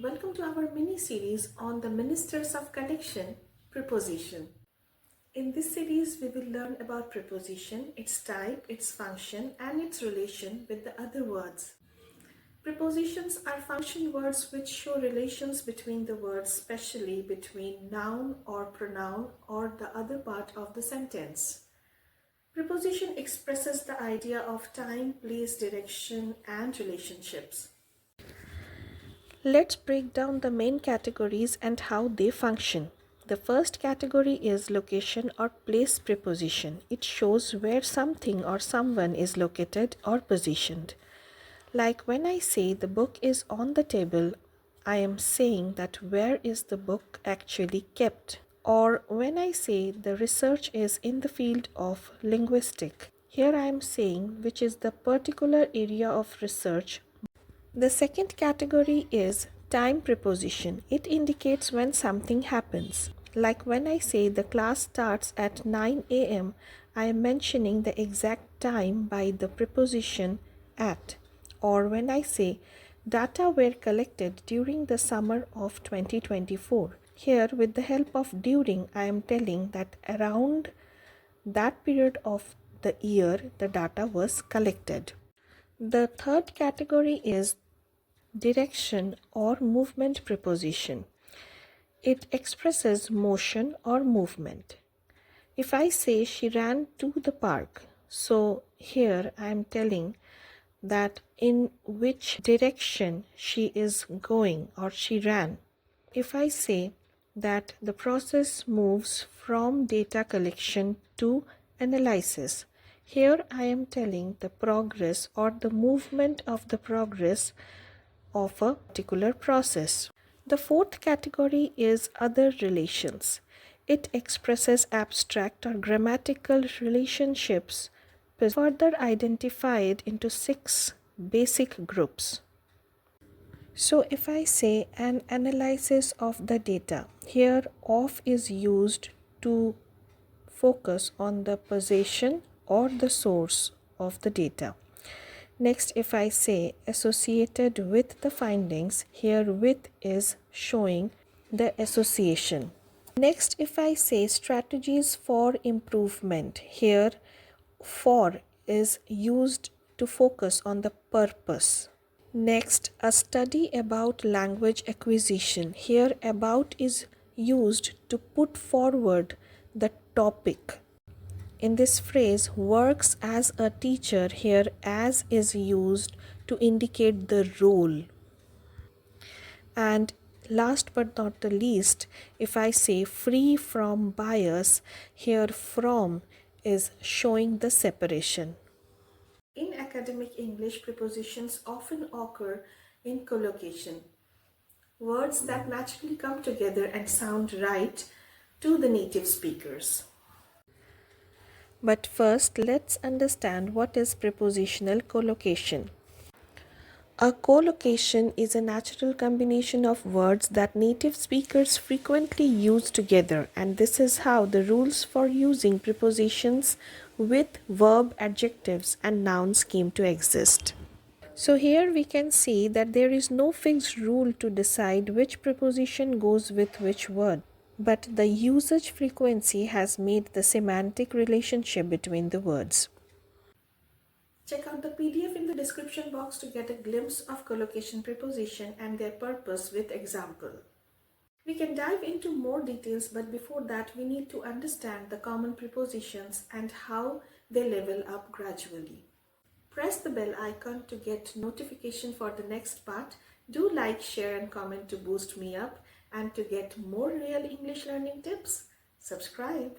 Welcome to our mini-series on the ministers of connection, preposition. In this series, we will learn about preposition, its type, its function, and its relation with the other words. Prepositions are function words which show relations between the words, especially between noun or pronoun or the other part of the sentence. Preposition expresses the idea of time, place, direction, and relationships. Let's break down the main categories and how they function. The first category is location or place preposition. It shows where something or someone is located or positioned. Like when I say the book is on the table, I am saying that where is the book actually kept? Or when I say the research is in the field of linguistics, here I am saying which is the particular area of research. The second category is time preposition. It indicates when something happens. Like when I say the class starts at 9 a.m., I am mentioning the exact time by the preposition at. Or when I say data were collected during the summer of 2024. Here, with the help of during, I am telling that around that period of the year, the data was collected. The third category is direction or movement preposition. It expresses motion or movement. If I say she ran to the park, so here I am telling that in which direction she is going or she ran. If I say that the process moves from data collection to analysis, here I am telling the progress or the movement of the progress of a particular process. The fourth category is other relations. It expresses abstract or grammatical relationships further identified into 6 basic groups. So if I say an analysis of the data, here of is used to focus on the possession or the source of the data. Next, if I say associated with the findings, here with is showing the association. Next, if I say strategies for improvement, here for is used to focus on the purpose. Next, a study about language acquisition. Here about is used to put forward the topic. In this phrase, works as a teacher, here as is used to indicate the role. And last but not the least, if I say free from bias, here from is showing the separation. In academic English, prepositions often occur in collocation. Words that naturally come together and sound right to the native speakers. But first, let's understand what is prepositional collocation. A collocation is a natural combination of words that native speakers frequently use together, and this is how the rules for using prepositions with verb, adjectives, and nouns came to exist. So here we can see that there is no fixed rule to decide which preposition goes with which word, but the usage frequency has made the semantic relationship between the words. Check out the PDF in the description box to get a glimpse of collocation preposition and their purpose with example. We can dive into more details, but before that we need to understand the common prepositions and how they level up gradually. Press the bell icon to get notification for the next part. Do like, share and comment to boost me up, and to get more real English learning tips, subscribe.